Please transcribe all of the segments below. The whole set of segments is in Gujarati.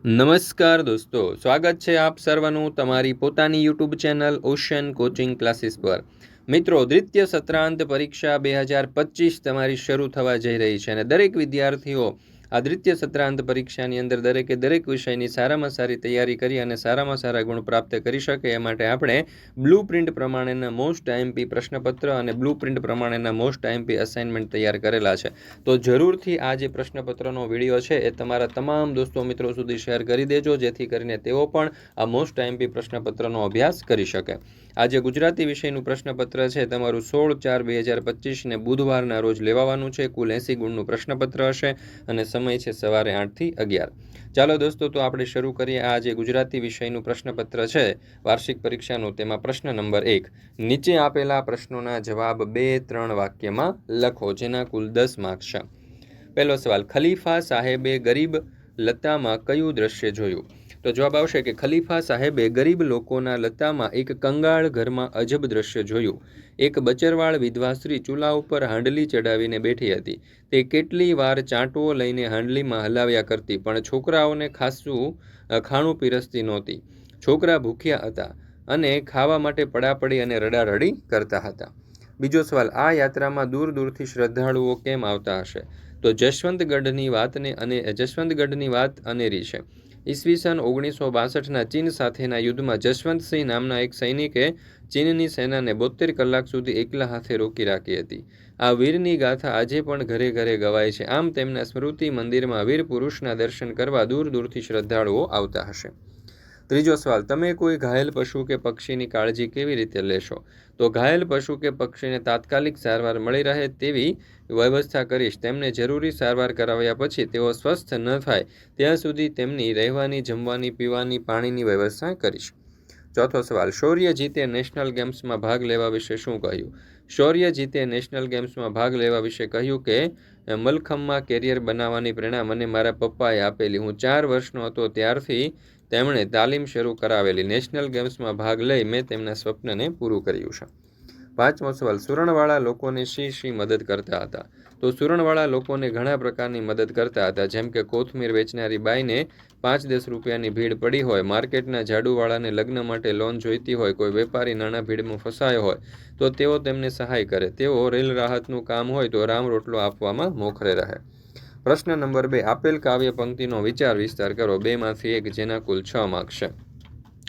નમસ્કાર દોસ્તો, સ્વાગત છે આપ સર્વનું તમારી પોતાની YouTube channel ocean coaching classes પર। મિત્રો, દ્વિતીય સત્રાંત પરીક્ષા 2025 તમારી શરૂ થવા જઈ રહી છે અને દરેક વિદ્યાર્થીઓ આ દ્વિતીય સત્રાંત પરીક્ષાની અંદર દરેકે દરેક વિષયની સારામાં સારી તૈયારી કરી અને સારામાં સારા ગુણ પ્રાપ્ત કરી શકે એ માટે આપણે બ્લુ પ્રિન્ટ પ્રમાણેના મોસ્ટ આઈએમપી પ્રશ્નપત્ર અને બ્લુ પ્રિન્ટ પ્રમાણેના મોસ્ટ આઈએમપી અસાઇનમેન્ટ તૈયાર કરેલા છે। તો જરૂરથી આ જે પ્રશ્નપત્રનો વિડીયો છે એ તમારા તમામ દોસ્તો મિત્રો સુધી શેર કરી દેજો, જેથી કરીને તેઓ પણ આ મોસ્ટ આઈએમપી પ્રશ્નપત્રનો અભ્યાસ કરી શકે। આજે ગુજરાતી વિષયનું પ્રશ્નપત્ર છે તમારું 16/4/2025 બુધવારના રોજ લેવાવાનું છે। કુલ 80 ગુણનું પ્રશ્નપત્ર હશે અને સમય છે સવારે 8 થી 11। ચાલો દોસ્તો, તો આપણે શરૂ કરીએ। આ જે ગુજરાતી વિષયનું પ્રશ્નપત્ર છે વાર્ષિક પરીક્ષાનું, તેમાં પ્રશ્ન નંબર 1, નીચે આપેલા પ્રશ્નોના જવાબ 2-3 વાક્યમાં લખો, જેના કુલ 10 માર્ક્સ છે। પહેલો સવાલ, ખલીફા સાહેબે ગરીબ લતામાં કયું દ્રશ્ય જોયું? તો જવાબ આવશે કે ખલીફા સાહેબે ગરીબ લોકોના લતામાં એક કંગાળ ઘરમાં અજબ દ્રશ્ય જોયું। એક બચરવાળ વિધવા સ્ત્રી ચૂલા ઉપર હાંડલી ચડાવીને બેઠી હતી। તે કેટલી વાર ચાંટવો લઈને હાંડલીમાં હલાવ્યા કરતી, પણ છોકરાઓને ખાણું પીરસતી નહોતી। છોકરા ભૂખ્યા હતા અને ખાવા માટે પડાપડી અને રડારડી કરતા હતા। બીજો સવાલ, આ યાત્રામાં દૂર દૂરથી શ્રદ્ધાળુઓ કેમ આવતા હશે? તો જશવંતગઢની વાત અનેરી છે। ઈસવીસન 1962ના ચીન સાથેના યુદ્ધમાં જશવંતસિંહ નામના એક સૈનિકે ચીનની સેનાને 72 કલાક સુધી એકલા હાથે રોકી રાખી હતી। આ વીરની ગાથા આજે પણ ઘરે ઘરે ગવાય છે। આમ તેમના સ્મૃતિ મંદિરમાં વીર પુરુષના દર્શન કરવા દૂર દૂરથી શ્રદ્ધાળુઓ આવતા હશે। ત્રીજો સવાલ, તમે કોઈ ઘાયલ પશુ કે પક્ષીની કાળજી કેવી રીતે લેશો? તો ઘાયલ પશુ કે પક્ષીને તાત્કાલિક સારવાર મળી રહે તેવી વ્યવસ્થા કરીશ। તેમને જરૂરી સારવાર કરાવ્યા પછી તેઓ સ્વસ્થ ન થાય ત્યાં સુધી તેમની રહેવાની, જમવાની, પીવાની, પાણીની વ્યવસ્થા કરીશ। ચોથો સવાલ, શૌર્ય જીતે નેશનલ ગેમ્સમાં ભાગ લેવા વિશે શું કહ્યું? શૌર્ય જીતે નેશનલ ગેમ્સમાં ભાગ લેવા વિશે કહ્યું કે મલખમમાં કેરિયર બનાવવાની પ્રેરણા મને મારા પપ્પાએ આપેલી। હું 4 વર્ષનો હતો ત્યારથી તેમણે તાલીમ શરૂ કરાવેલી। નેશનલ ગેમ્સમાં ભાગ લઈ મેં તેમના સ્વપ્નને પૂરું કર્યું છે। પાંચમો સવાલ, સુરણવાળા લોકોને શી મદદ કરતા હતા? તો સુરણવાળા લોકોને ઘણા પ્રકારની મદદ કરતા હતા, જેમ કે કોથમીર વેચનારી બાઈને 5-10 રૂપિયાની ભીડ પડી હોય, માર્કેટના ઝાડુવાળાને લગ્ન માટે લોન જોઈતી હોય, કોઈ વેપારી નાણાં ભીડમાં ફસાયો હોય તો તેઓ તેમને સહાય કરે, તેઓ રેલ રાહતનું કામ હોય તો રામ રોટલો આપવામાં મોખરે રહે। પ્રશ્ન નંબર 2, આપેલ કાવ્ય પંક્તિનો વિચાર વિસ્તાર કરો, 2માંથી 1, જેના કુલ 6 માર્ક્સ છે।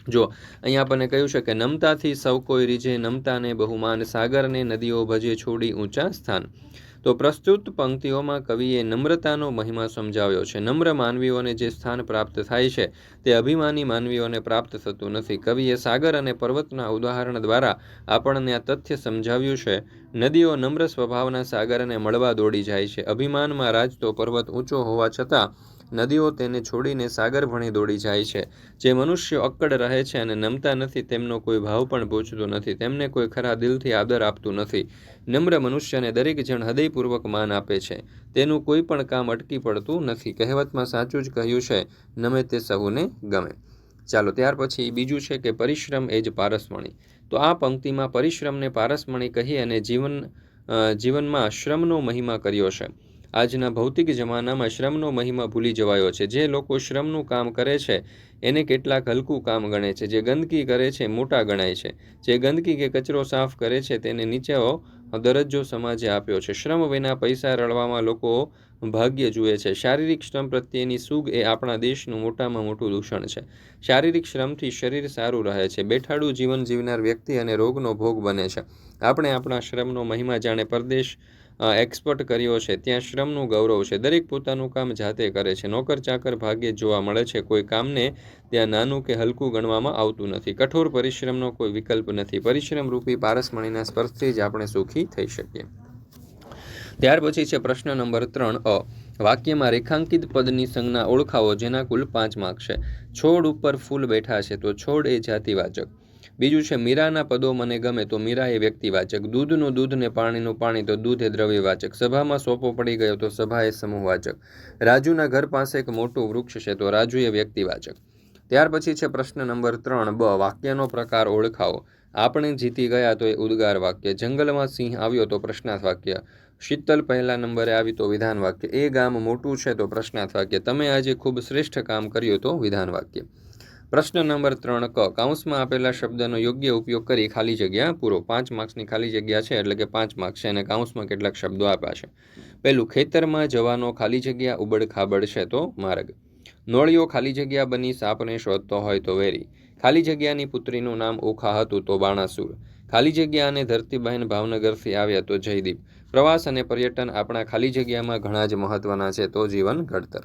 જો અહીંયા આપણને કહ્યું છે કે નમતાથી સૌ કોઈ રીઝે, નમતાને બહુમાન, સાગરને નદીઓ ભજે છોડી ઊંચા સ્થાન। તો પ્રસ્તુત પંક્તિઓમાં કવિએ નમ્રતાનો મહિમા સમજાવ્યો છે। નમ્ર માનવીઓને જે સ્થાન પ્રાપ્ત થાય છે તે અભિમાની માનવીઓને પ્રાપ્ત થતું નથી। કવિએ સાગર અને પર્વતના ઉદાહરણ દ્વારા આપણને આ તથ્ય સમજાવ્યું છે। નદીઓ નમ્ર સ્વભાવના સાગરને મળવા દોડી જાય છે। અભિમાનમાં રાજતો પર્વત ઊંચો હોવા છતાં નદીઓ તેને છોડીને સાગર ભણી દોડી જાય છે। જે મનુષ્યો અક્કડ રહે છે અને નમતા નથી, તેમનો કોઈ ભાવ પણ પૂછતો નથી, તેમને કોઈ ખરા દિલથી આદર આપતું નથી। નમ્ર મનુષ્યને દરેક જણ હૃદયપૂર્વક માન આપે છે, તેનું કોઈ પણ કામ અટકી પડતું નથી। કહેવતમાં સાચું જ કહ્યું છે, નમે તે સહુને ગમે। ચાલો, ત્યાર પછી બીજું છે કે પરિશ્રમ એ જ પારસમણી। તો આ પંક્તિમાં પરિશ્રમને પારસમણી કહી અને જીવનમાં શ્રમનો મહિમા કર્યો છે। આજના ભૌતિક જમાનામાં શ્રમનો મહિમા ભૂલી જવાયો છે। જે લોકો શ્રમનું કામ કરે છે એને કેટલાક હલકું કામ ગણે છે, જે ગંદકી કરે છે મોટા ગણાય છે, જે ગંદકી કે કચરો સાફ કરે છે તેને નીચો દરજ્જો સમાજે આપ્યો છે। શ્રમ વિના પૈસા રળવામાં લોકો ભાગ્ય જુએ છે। શારીરિક શ્રમ પ્રત્યેની સૂગ એ આપણા દેશનું મોટામાં મોટું દૂષણ છે। શારીરિક શ્રમથી શરીર સારું રહે છે। બેઠાડું જીવન જીવનાર વ્યક્તિ અને રોગનો ભોગ બને છે। આપણે આપણા શ્રમનો મહિમા જાણે પરદેશ એક્સપોર્ટ કર્યો છે, ત્યાં શ્રમનું ગૌરવ છે। દરેક પોતાનું કામ જાતે કરે છે। નોકર ચાકર ભાગ્યે જોવા મળે છે। કોઈ કામને ત્યાં નાનું કે હલકું ગણવામાં આવતું નથી। કઠોર પરિશ્રમનો કોઈ વિકલ્પ નથી। પરિશ્રમ રૂપી પારસમણીના સ્પર્શથી જ આપણે સુખી થઈ શકીએ। ત્યાર પછી છે પ્રશ્ન નંબર 3 વાક્યમાં રેખાંકિત પદની સંજ્ઞા ઓળખાવો, જેના કુલ 5 માર્ક્સ છે। છોડ ઉપર ફૂલ બેઠા છે, તો છોડ એ જાતિવાચક। બીજું છે મીરાના પદો મને ગમે, તો મીરા એ વ્યક્તિવાચક। દૂધનું દૂધ ને પાણીનું પાણી, તો દૂધ એ દ્રવ્યવાચક। સભામાં સોપો પડી ગયો, તો સભા એ સમૂહવાચક। રાજુના ઘર પાસે એક મોટું વૃક્ષ છે, તો રાજુ એ વ્યક્તિવાચક। ત્યાર પછી છે પ્રશ્ન નંબર 3 વાક્યનો પ્રકાર ઓળખાવો। આપણે જીતી ગયા, તો એ ઉદ્ગાર વાક્ય। જંગલમાં સિંહ આવ્યો, તો પ્રશ્નાર્થ વાક્ય। શીતલ પહેલા નંબરે આવી તો વિધાન વાક્ય. એ ગામ મોટું છે તો પ્રશ્નાર્થ વાક્ય. તમે આજે ખૂબ શ્રેષ્ઠ કામ કર્યું તો વિધાન વાક્ય. પ્રશ્ન નંબર 3 ક. કૌંસમાં આપેલા શબ્દનો યોગ્ય ઉપયોગ કરી ખાલી જગ્યા પૂરો. 5 માર્ક્સની ખાલી જગ્યા છે એટલે કે 5 માર્ક્સ છે અને કૌંસમાં કેટલાક શબ્દો આપ્યા છે. પહેલું, ખેતરમાં જવાનો ખાલી જગ્યા ઉબડ ખાબડ છે તો માર્ગ. નોળિયો ખાલી જગ્યા બની સાપને શોધતો હોય તો વેરી. ખાલી જગ્યાની પુત્રીનું નામ ઓખા હતું તો બાણાસુર. ખાલી જગ્યા અને ધરતીબહેન ભાવનગરથી આવ્યા તો જયદીપ. પ્રવાસ અને પર્યટન આપણા ખાલી જગ્યામાં ઘણા જ મહત્વના છે તો જીવન ઘડતર.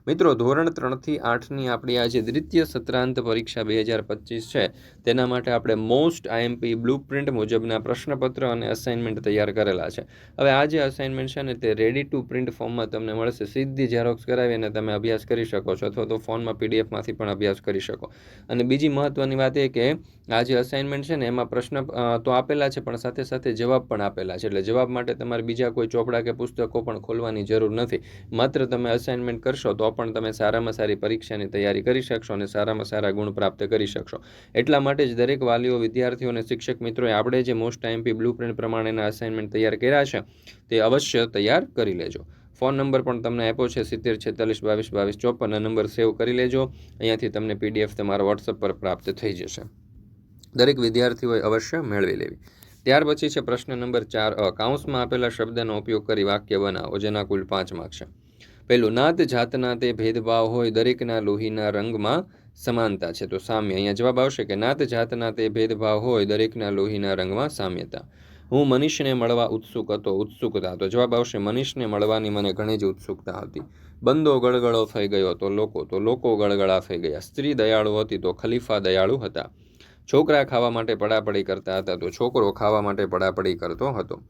મિત્રો, ધોરણ 3થી 8ની આપણી આ જે દ્વિતીય સત્રાંત પરીક્ષા 2025 છે તેના માટે આપણે મોસ્ટ આઈએમપી બ્લુપ્રિન્ટ મુજબના પ્રશ્નપત્ર અને અસાઇનમેન્ટ તૈયાર કરેલા છે. હવે આ જે અસાઇનમેન્ટ છે ને તે રેડી ટુ પ્રિન્ટ ફોર્મમાં તમને મળશે. સીધી ઝેરોક્સ કરાવી અને તમે અભ્યાસ કરી શકો છો અથવા તો ફોનમાં પીડીએફમાંથી પણ અભ્યાસ કરી શકો. અને બીજી મહત્વની વાત એ કે આ જે અસાઇનમેન્ટ છે ને એમાં પ્રશ્ન તો આપેલા છે પણ સાથે સાથે જવાબ પણ આપેલા છે. એટલે જવાબ માટે તમારે બીજા કોઈ ચોપડા કે પુસ્તકો પણ ખોલવાની જરૂર નથી. માત્ર તમે અસાઇનમેન્ટ કરશો તો પણ તમે સારામાં સારી પરીક્ષાની તૈયારી કરી શકશો અને સારામાં સારા ગુણ પ્રાપ્ત કરી શકશો. એટલા માટે જ દરેક વાલીઓ, વિદ્યાર્થીઓ અને શિક્ષક મિત્રોએ આપણે જે મોસ્ટ આઈએમપી બ્લુપ્રિન્ટ પ્રમાણેના અસાઇનમેન્ટ તૈયાર કર્યા છે તે અવશ્ય તૈયાર કરી લેજો. ફોન નંબર પણ તમને આપ્યો છે 7046222254. આ નંબર સેવ કરી લેજો. અહીંયાથી તમને પીડીએફ તમારા વોટ્સઅપ પર પ્રાપ્ત થઈ જશે. દરેક વિદ્યાર્થીઓએ અવશ્ય મેળવી લેવી. ત્યાર પછી છે પ્રશ્ન નંબર 4 કૌંસમાં આપેલા શબ્દનો ઉપયોગ કરી વાક્ય બનાવો જેના કુલ 5 માર્ક છે. પહેલું, નાત જાતના તે ભેદભાવ હોય દરેકના લોહીના રંગમાં સમાનતા છે તો સામ્ય. અહીંયા જવાબ આવશે કે નાત જાતના તે ભેદભાવ હોય દરેકના લોહીના રંગમાં સામ્યતા. હું મનીષને મળવા ઉત્સુક હતો. ઉત્સુકતા તો જવાબ આવશે મનીષને મળવાની મને ઘણી જ ઉત્સુકતા હતી. બંદો ગળગળો થઈ ગયો તો લોકો ગળગળા થઈ ગયા. સ્ત્રી દયાળુ હતી તો ખલીફા દયાળુ હતા. છોકરા ખાવા માટે પડાપડી કરતા હતા તો છોકરો ખાવા માટે પડાપડી કરતો હતો.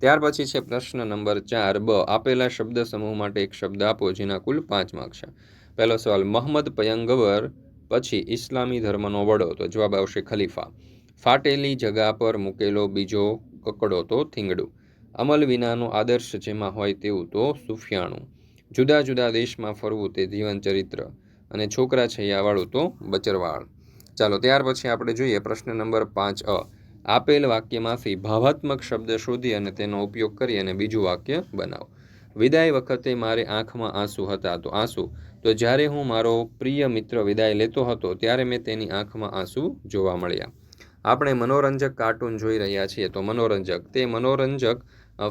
ત્યાર પછી છે પ્રશ્ન નંબર 4 બ. આપેલા શબ્દ સમૂહ માટે એક શબ્દ આપો જેના કુલ 5 માર્ક છે. પહેલો સવાલ, મહમ્મદ પયંગબર પછી ઇસ્લામી ધર્મનો વડો તો જવાબ આવશે ખલીફા. ફાટેલી જગા પર મૂકેલો બીજો કકડો તો થીંગડું. અમલ વિનાનો આદર્શ જેમાં હોય તેવું તો સુફિયાણું. જુદા જુદા દેશમાં ફરવું તે જીવન ચરિત્ર. અને છોકરા છૈયાવાળું તો બચરવાળ. ચાલો ત્યાર પછી આપણે જોઈએ પ્રશ્ન નંબર 5 આપેલ વાક્યમાંથી ભાવાત્મક શબ્દ શોધી અને તેનો ઉપયોગ કરી અને બીજું વાક્ય બનાવો. વિદાય વખતે મારે આંખમાં આંસુ હતા તો આંસુ. તો જ્યારે હું મારો પ્રિય મિત્ર વિદાય લેતો હતો ત્યારે મેં તેની આંખમાં આંસુ જોવા મળ્યા. આપણે મનોરંજક કાર્ટૂન જોઈ રહ્યા છીએ તો મનોરંજક. તે મનોરંજક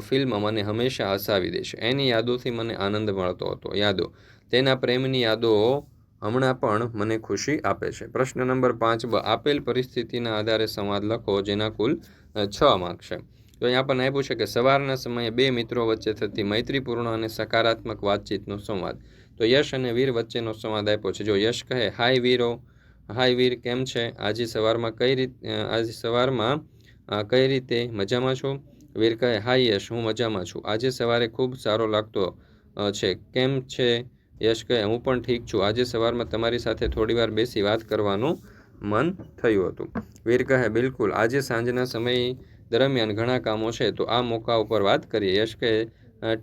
ફિલ્મ મને હંમેશા હસાવી દેશે. એની યાદોથી મને આનંદ મળતો હતો. યાદો. તેના પ્રેમની યાદો હમણાં પણ મને ખુશી આપે છે. પ્રશ્ન નંબર 5 બ. આપેલ પરિસ્થિતિના આધારે સંવાદ લખો જેના કુલ 6 માર્ક છે. તો અહીંયા આપણને આપ્યું છે કે સવારના સમયે બે મિત્રો વચ્ચે થતી મૈત્રીપૂર્ણ અને સકારાત્મક વાતચીતનો સંવાદ. તો યશ અને વીર વચ્ચેનો સંવાદ આપ્યો છે. જો યશ કહે, હાય વીર, કેમ છે? આજે સવારમાં કઈ રીતે મજામાં છો? વીર કહે, હાય યશ, હું મજામાં છું. આજે સવારે ખૂબ સારો લાગતો છે. કેમ છે? યશ કહે, હું પણ ઠીક છું. આજે સવારમાં તમારી સાથે થોડીવાર બેસી વાત કરવાનું મન થયું હતું. વીર કહે, બિલકુલ. આજે સાંજના સમય દરમિયાન ઘણા કામો છે તો આ મોકા ઉપર વાત કરીએ. યશ કહે,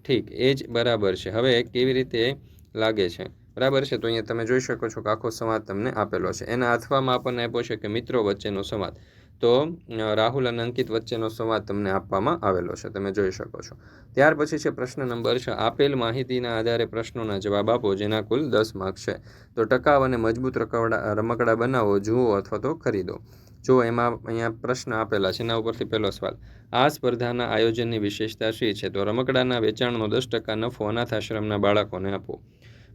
ઠીક, એ જ બરાબર છે. હવે કેવી રીતે લાગે છે? બરાબર છે. તો અહીંયા તમે જોઈ શકો છો કે આખો સંવાદ તમને આપેલો છે. એના અથવામાં આપણને આપ્યો છે કે મિત્રો વચ્ચેનો સંવાદ. તો રાહુલ અને અંકિત વચ્ચેનો સંવાદ તમને આપવામાં આવેલો છે. તમે જોઈ શકો છો. ત્યાર પછી છે પ્રશ્ન નંબર 6 આપેલ માહિતીના આધારે પ્રશ્નોના જવાબ આપો જેના કુલ 10 માર્ક છે. તો ટકાઉ અને મજબૂત રમકડા બનાવો, જુઓ અથવા તો ખરીદો. જો એમાં અહીંયા પ્રશ્ન આપેલા છે. એના ઉપરથી પહેલો સવાલ, આ સ્પર્ધાના આયોજનની વિશેષતા શી છે? તો રમકડાના વેચાણનો 10% નફો અનાથ આશ્રમના બાળકોને આપો.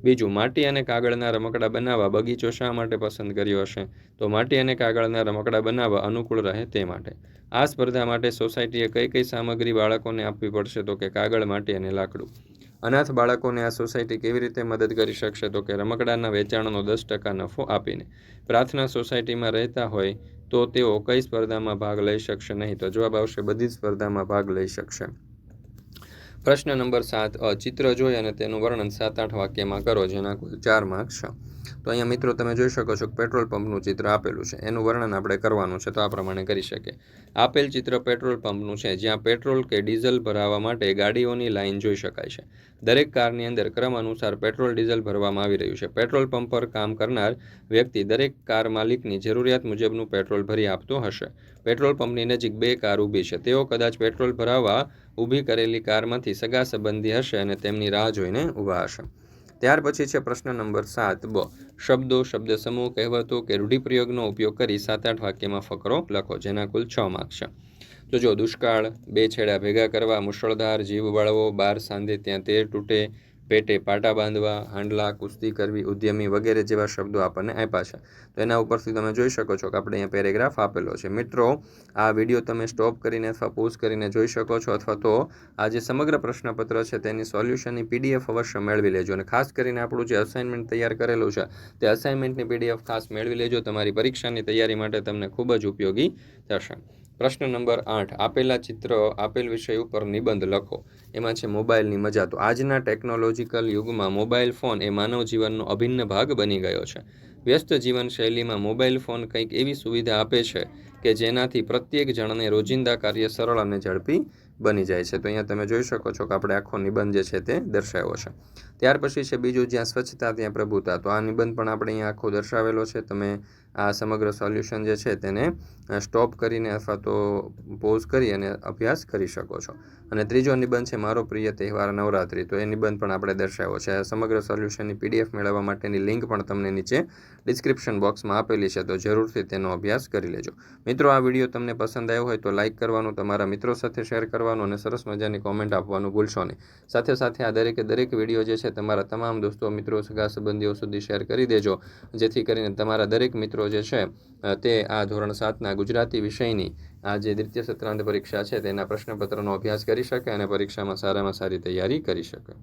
બીજું, માટી અને કાગળના રમકડા બનાવવા બગીચો શા માટે પસંદ કર્યો હશે? તો માટી અને કાગળના રમકડા બનાવવા અનુકૂળ રહે તે માટે. આ સ્પર્ધા માટે સોસાયટીએ કઈ સામગ્રી બાળકોને આપવી પડશે? તો કે કાગળ, માટી અને લાકડું. અનાથ બાળકોને આ સોસાયટી કેવી રીતે મદદ કરી શકશે? તો કે રમકડાના વેચાણનો 10% નફો આપીને. પ્રાર્થના સોસાયટીમાં રહેતા હોય તો તેઓ કઈ સ્પર્ધામાં ભાગ લઈ શકશે નહીં? તો જવાબ આવશે બધી જ સ્પર્ધામાં ભાગ લઈ શકશે. પ્રશ્ન નંબર 7 ચિત્ર જોઈ અને તેનું વર્ણન 7-8 વાક્યમાં કરો જેના કુલ 4 માર્ક છે. તો અહીંયા મિત્રો તમે જોઈ શકો છો કે પેટ્રોલ પંપનું ચિત્ર આપેલું છે. એનું વર્ણન આપણે કરવાનું છે તો આ પ્રમાણે કરી શકીએ. આપેલ ચિત્ર પેટ્રોલ પંપનું છે જ્યાં પેટ્રોલ કે ડીઝલ ભરાવા માટે ગાડીઓની લાઈન જોઈ શકાય છે. દરેક કારની અંદર ક્રમ અનુસાર પેટ્રોલ ડીઝલ ભરવામાં આવી રહ્યું છે. પેટ્રોલ પંપ પર કામ કરનાર વ્યક્તિ દરેક કાર માલિકની જરૂરિયાત મુજબનું પેટ્રોલ ભરી આપતો હશે. પેટ્રોલ પંપની નજીક 2 કાર ઊભી છે. તેઓ કદાચ પેટ્રોલ ભરાવવા ઊભી કરેલી કારમાંથી સગા સંબંધી હશે અને તેમની રાહ જોઈને ઊભા હશે. ત્યાર પછી છે પ્રશ્ન નંબર 7 બ. શબ્દો, શબ્દ સમૂહ, કહેવતો કે રૂઢિપ્રયોગનો ઉપયોગ કરી 7-8 વાક્યમાં ફકરો લખો, જેના કુલ 6 માર્ક છે. તો જો દુષ્કાળ, બે છેડા ભેગા કરવા, મુશળધાર, જીવ બળવો, બાર સાંધે ત્યાં તેર તૂટે, પેટે પાટા બાંધવા, હાંડલા, કુસ્તી કરવી, ઉદ્યમી વગેરે જેવા શબ્દો આપણને આપ્યા છે. તો એના ઉપરથી તમે જોઈ શકો છો કે આપણે અહીંયા પેરેગ્રાફ આપેલો છે. મિત્રો, આ વિડીયો તમે સ્ટોપ કરીને અથવા પોઝ કરીને જોઈ શકો છો, અથવા તો આ જે સમગ્ર પ્રશ્નપત્ર છે તેની સોલ્યુશનની PDF અવશ્ય મેળવી લેજો. અને ખાસ કરીને આપણું જે અસાઇનમેન્ટ તૈયાર કરેલું છે તે અસાઇનમેન્ટની PDF ખાસ મેળવી લેજો. તમારી પરીક્ષાની તૈયારી માટે તમને ખૂબ જ ઉપયોગી થશે. પ્રશ્ન નંબર 8. આપેલા ચિત્ર આપેલ વિષય ઉપર નિબંધ લખો. એમાં છે મોબાઈલની મજા. તો આજના ટેકનોલોજીકલ યુગમાં મોબાઈલ ફોન એ માનવ જીવનનો અભિન્ન ભાગ બની ગયો છે. વ્યસ્ત જીવનશૈલીમાં મોબાઈલ ફોન કંઈક એવી સુવિધા આપે છે કે જેનાથી પ્રત્યેક જણને રોજિંદા કાર્ય સરળ અને ઝડપી બની જાય છે. તો અહીંયા તમે જોઈ શકો છો કે આપણે આખો નિબંધ જે છે તે દર્શાવ્યો છે. ત્યાર પછી છે બીજું, જ્યાં સ્વચ્છતા ત્યાં પ્રભુતા. તો આ નિબંધ પણ આપણે અહીંયા આખો દર્શાવેલો છે. તમે આ સમગ્ર સોલ્યુશન જે છે તેને સ્ટોપ કરીને અથવા તો પોઝ કરી અને અભ્યાસ કરી શકો છો. અને ત્રીજો નિબંધ છે મારો પ્રિય તહેવાર નવરાત્રિ. તો એ નિબંધ પણ આપણે દર્શાવ્યો છે. સમગ્ર સોલ્યુશનની PDF મેળવવા માટેની લિંક પણ તમને નીચે ડિસ્ક્રિપ્શન બોક્સમાં આપેલી છે, તો જરૂરથી તેનો અભ્યાસ કરી લેજો. મિત્રો, આ વિડીયો તમને પસંદ આવ્યો હોય તો લાઇક કરવાનું, તમારા મિત્રો સાથે શેર કરવાનું અને સરસ મજાની કોમેન્ટ આપવાનું ભૂલશો નહીં. સાથે સાથે આ દરેક વિડીયો જે છે તમારા તમામ દોસ્તો, મિત્રો, સગા સંબંધીઓ સુધી શેર કરી દેજો, જેથી કરીને તમારા દરેક મિત્રો જે છે તે આ ધોરણ 7ના ગુજરાતી વિષયની આ જે દ્વિતીય સત્રાંત પરીક્ષા છે તેના પ્રશ્નપત્રનો અભ્યાસ કરી શકે અને પરીક્ષામાં સારામાં સારી તૈયારી કરી શકે.